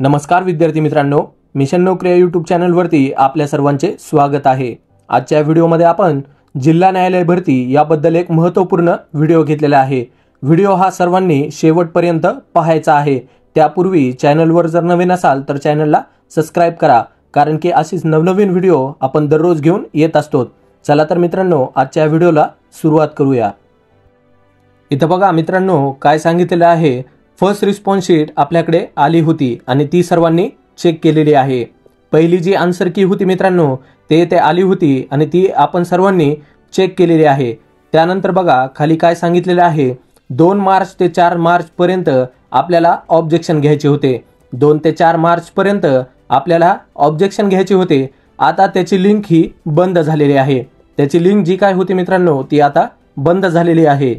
नमस्कार विद्यार्थी मित्रांनो, मिशन नोकरी यूट्यूब चॅनलवरती आपल्या सर्वांचे स्वागत आहे। आजच्या व्हिडिओमध्ये आपण जिल्हा न्यायालय भरती याबद्दल एक महत्त्वपूर्ण व्हिडिओ घेतलेला आहे। व्हिडिओ हा सर्वांनी शेवटपर्यंत पाहायचा आहे। त्यापूर्वी चॅनलवर जर नवीन असाल तर चॅनलला सबस्क्राइब करा, कारण की अशीच नवनवीन व्हिडिओ आपण दररोज घेऊन येत असतो। चला तर मित्रांनो, आजच्या व्हिडिओला सुरुवात करूया। इथं बघा मित्रांनो, काय सांगितलेलं आहे, फर्स्ट रिस्पॉन्स शीट आपल्याकडे आली होती आणि ती सर्वांनी चेक केलेली आहे। पहिली जी आन्सर की होती मित्रांनो, ते आली होती आणि ती आपण सर्वांनी चेक केलेली आहे। त्यानंतर बघा खाली काय सांगितलेलं आहे, 2 मार्च ते 4 मार्च पर्यंत आपल्याला ऑब्जेक्शन घ्यायचे होते। 2 ते 4 मार्च पर्यंत आपल्याला ऑब्जेक्शन घ्यायचे होते। आता त्याची लिंक ही बंद झालेली आहे। त्याची लिंक जी काय होती मित्रांनो, ती आता बंद झालेली आहे।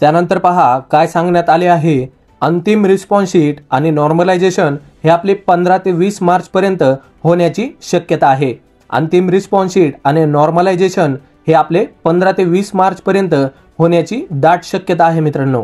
त्यानंतर पहा काय सांगण्यात आले आहे, अंतिम रिस्पॉन्स शीट आणि नॉर्मलायझेशन हे आपले 15 ते 20 मार्च पर्यंत होण्याची शक्यता आहे। अंतिम रिस्पॉन्स शीट आणि नॉर्मलायझेशन हे आपले 15 ते 20 मार्च पर्यंत होण्याची दाट शक्यता आहे मित्रांनो।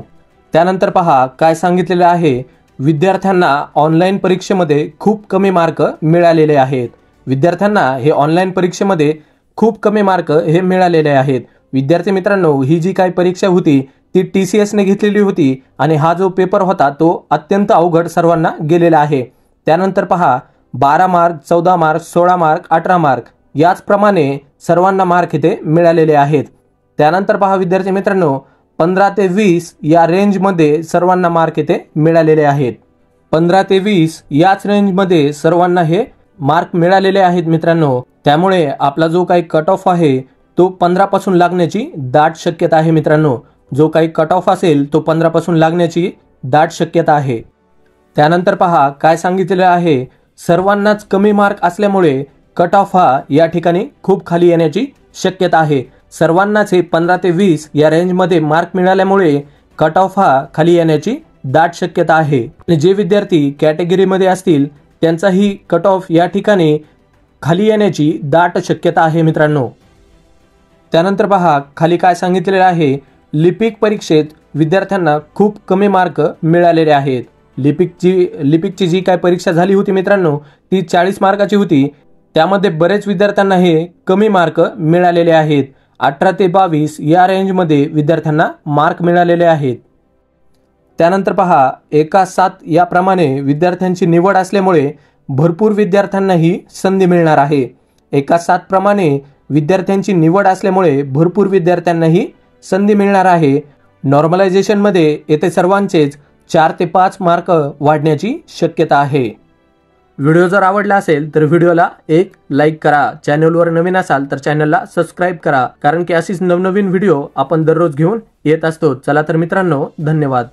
त्यानंतर पहा काय सांगितलेलं आहे, विद्यार्थ्यांना ऑनलाईन परीक्षेमध्ये खूप कमी मार्क मिळालेले आहेत। विद्यार्थ्यांना हे ऑनलाईन परीक्षेमध्ये खूप कमी मार्क हे मिळालेले आहेत। विद्यार्थी मित्रांनो, ही जी काही परीक्षा होती ती TCS ने घेतलेली होती आणि हा जो पेपर होता तो अत्यंत अवघड सर्वांना गेलेला आहे। त्यानंतर पहा 12 मार्क, 14 मार्क, 16 मार्क, 18 मार्क याचप्रमाणे सर्वांना मार्क इथे मिळालेले आहेत। त्यानंतर पहा विद्यार्थी मित्रांनो, 15 ते 20 या रेंजमध्ये सर्वांना मार्क इथे मिळालेले आहेत। 15 ते 20 याच रेंजमध्ये सर्वांना हे मार्क मिळालेले आहेत मित्रांनो। त्यामुळे आपला जो काही कट ऑफ आहे तो 15 पासून लागण्याची दाट शक्यता आहे मित्रांनो। जो काही कट ऑफ असेल तो 15 पासून लागण्याची दाट शक्यता आहे। त्यानंतर पहा काय सांगितलेलं आहे, सर्वांनाच कमी मार्क असल्यामुळे कट ऑफ हा या ठिकाणी खूप खाली येण्याची शक्यता आहे। सर्वांनाच हे 15 ते 20 या रेंजमध्ये मार्क मिळाल्यामुळे कट ऑफ हा खाली येण्याची दाट शक्यता आहे। आणि जे विद्यार्थी कॅटेगरीमध्ये असतील त्यांचाही कट ऑफ या ठिकाणी खाली येण्याची दाट शक्यता आहे मित्रांनो। त्यानंतर पहा खाली काय सांगितलेलं आहे, लिपिक परीक्षेत विद्यार्थ्यांना खूप कमी मार्क मिळालेले आहेत। लिपिकची जी काय परीक्षा झाली होती मित्रांनो, ती 40 मार्काची होती। त्यामध्ये बरेच विद्यार्थ्यांना हे कमी मार्क मिळालेले आहेत। 18 ते 22 या रेंजमध्ये विद्यार्थ्यांना मार्क मिळालेले आहेत। त्यानंतर पहा 1-7 याप्रमाणे विद्यार्थ्यांची निवड असल्यामुळे भरपूर विद्यार्थ्यांना ही संधी मिळणार आहे। 1-7 प्रमाणे विद्यार्थ्यांची निवड असल्यामुळे भरपूर विद्यार्थ्यांना ही संधी मिळणार आहे। नॉर्मलायझेशन मध्ये येथे सर्वांचेच 4 ते 5 मार्क वाढण्याची शक्यता आहे। व्हिडिओ जर आवडला असेल तर व्हिडिओला एक लाईक करा। चॅनलवर नवीन असाल तर चॅनलला सबस्क्राइब करा, कारण की अशीच नवनवीन व्हिडिओ आपण दररोज घेऊन येत असतो। चला तर मित्रांनो, धन्यवाद।